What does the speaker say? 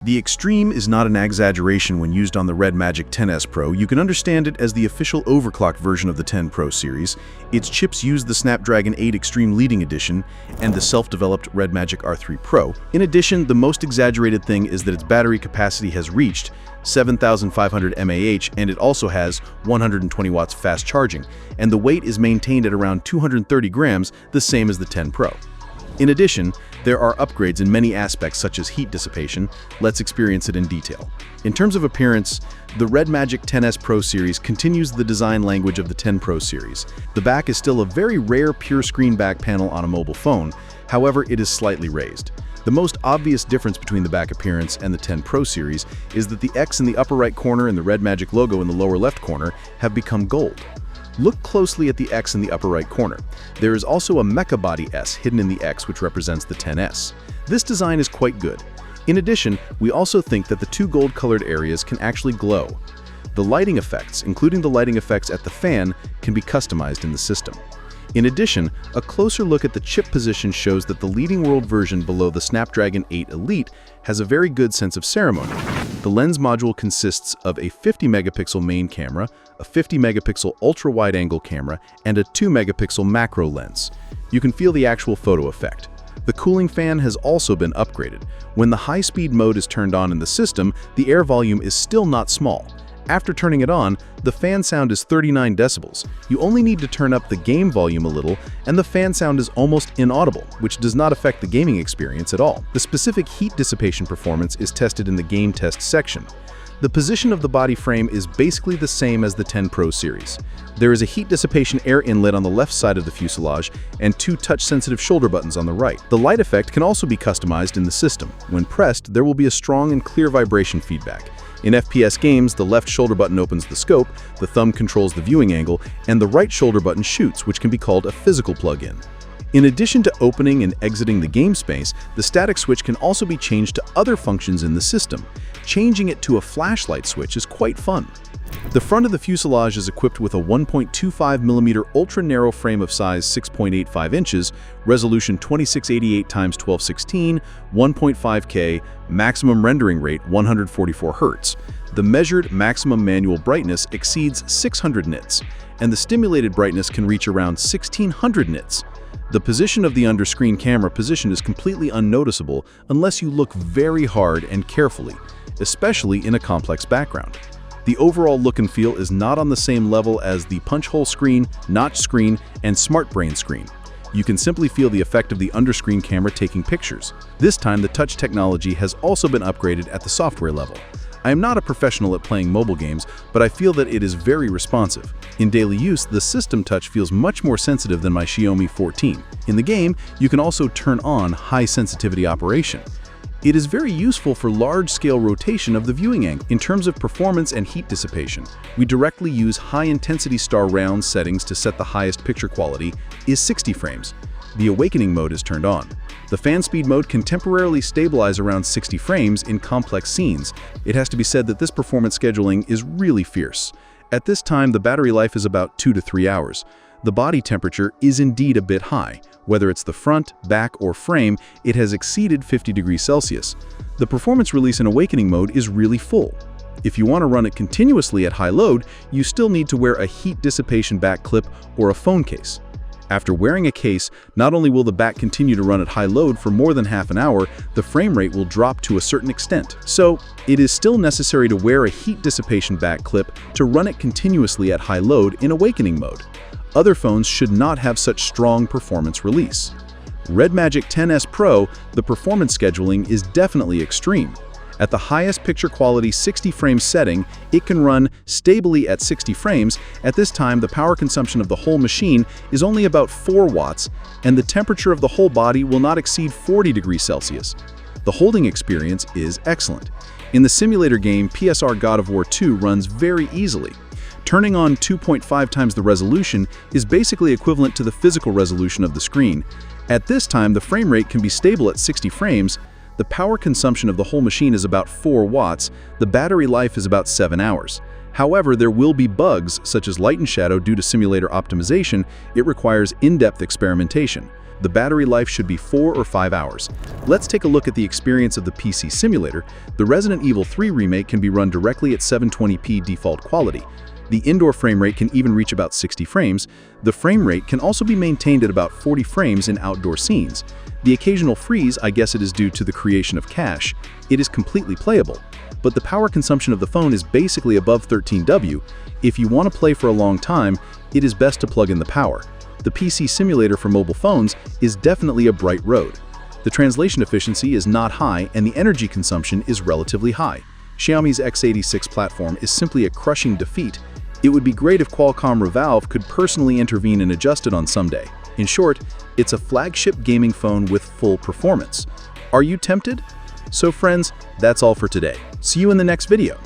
The extreme is not an exaggeration when used on the RedMagic 10S Pro. You can understand it as the official overclocked version of the 10 Pro series. Its chips use the Snapdragon 8 Extreme Leading Edition and the self-developed RedMagic R3 Pro. In addition, the most exaggerated thing is that its battery capacity has reached 7,500 mAh, and it also has 120 watts fast charging, and the weight is maintained at around 230 grams, the same as the 10 Pro. In addition, there are upgrades in many aspects such as heat dissipation. Let's experience it in detail. In terms of appearance, the RedMagic 10S Pro series continues the design language of the 10 Pro series. The back is still a very rare pure screen back panel on a mobile phone, however it is slightly raised. The most obvious difference between the back appearance and the 10 Pro series is that the X in the upper right corner and the RedMagic logo in the lower left corner have become gold. Look closely at the X in the upper right corner. There is also a Mecha Body S hidden in the X, which represents the 10S. This design is quite good. In addition, we also think that the two gold-colored areas can actually glow. The lighting effects, including the lighting effects at the fan, can be customized in the system. In addition, a closer look at the chip position shows that the leading world version below the Snapdragon 8 Elite has a very good sense of ceremony. The lens module consists of a 50-megapixel main camera, a 50-megapixel ultra-wide-angle camera, and a 2-megapixel macro lens. You can feel the actual photo effect. The cooling fan has also been upgraded. When the high-speed mode is turned on in the system, the air volume is still not small. After turning it on, the fan sound is 39 decibels. You only need to turn up the game volume a little, and the fan sound is almost inaudible, which does not affect the gaming experience at all. The specific heat dissipation performance is tested in the game test section. The position of the body frame is basically the same as the 10 Pro series. There is a heat dissipation air inlet on the left side of the fuselage and two touch-sensitive shoulder buttons on the right. The light effect can also be customized in the system. When pressed, there will be a strong and clear vibration feedback. In FPS games, the left shoulder button opens the scope, the thumb controls the viewing angle, and the right shoulder button shoots, which can be called a physical plug-in. In addition to opening and exiting the game space, the static switch can also be changed to other functions in the system. Changing it to a flashlight switch is quite fun. The front of the fuselage is equipped with a 1.25mm ultra-narrow frame of size 6.85 inches, resolution 2688x1216, 1.5K, maximum rendering rate 144 Hz. The measured maximum manual brightness exceeds 600 nits, and the stimulated brightness can reach around 1600 nits. The position of the underscreen camera position is completely unnoticeable unless you look very hard and carefully, especially in a complex background. The overall look and feel is not on the same level as the punch hole screen, notch screen, and smart brain screen. You can simply feel the effect of the underscreen camera taking pictures. This time, the touch technology has also been upgraded at the software level. I am not a professional at playing mobile games, but I feel that it is very responsive. In daily use, the system touch feels much more sensitive than my Xiaomi 14. In the game, you can also turn on high sensitivity operation. It is very useful for large-scale rotation of the viewing angle. In terms of performance and heat dissipation, we directly use high-intensity star round settings to set the highest picture quality is 60 frames. The awakening mode is turned on. The fan speed mode can temporarily stabilize around 60 frames in complex scenes. It has to be said that this performance scheduling is really fierce. At this time, the battery life is about 2 to 3 hours. The body temperature is indeed a bit high. Whether it's the front, back, or frame, it has exceeded 50 degrees Celsius. The performance release in awakening mode is really full. If you want to run it continuously at high load, you still need to wear a heat dissipation back clip or a phone case. After wearing a case, not only will the back continue to run at high load for more than half an hour, the frame rate will drop to a certain extent. So, it is still necessary to wear a heat dissipation back clip to run it continuously at high load in awakening mode. Other phones should not have such strong performance release. RedMagic 10S Pro, the performance scheduling is definitely extreme. At the highest picture quality 60 frames setting, it can run stably at 60 frames. At this time, the power consumption of the whole machine is only about 4 watts, and the temperature of the whole body will not exceed 40 degrees Celsius. The holding experience is excellent. In the simulator game, PSR God of War 2 runs very easily. Turning on 2.5 times the resolution is basically equivalent to the physical resolution of the screen. At this time, the frame rate can be stable at 60 frames. The power consumption of the whole machine is about 4 watts. The battery life is about 7 hours. However, there will be bugs such as light and shadow due to simulator optimization. It requires in-depth experimentation. The battery life should be 4 or 5 hours. Let's take a look at the experience of the PC simulator. The Resident Evil 3 remake can be run directly at 720p default quality. The indoor frame rate can even reach about 60 frames. The frame rate can also be maintained at about 40 frames in outdoor scenes. The occasional freeze, I guess it is due to the creation of cache. It is completely playable. But the power consumption of the phone is basically above 13W. If you want to play for a long time, it is best to plug in the power. The PC simulator for mobile phones is definitely a bright road. The translation efficiency is not high and the energy consumption is relatively high. Xiaomi's X86 platform is simply a crushing defeat. It would be great if Qualcomm Revalve could personally intervene and adjust it on some day. In short, it's a flagship gaming phone with full performance. Are you tempted? So friends, that's all for today. See you in the next video.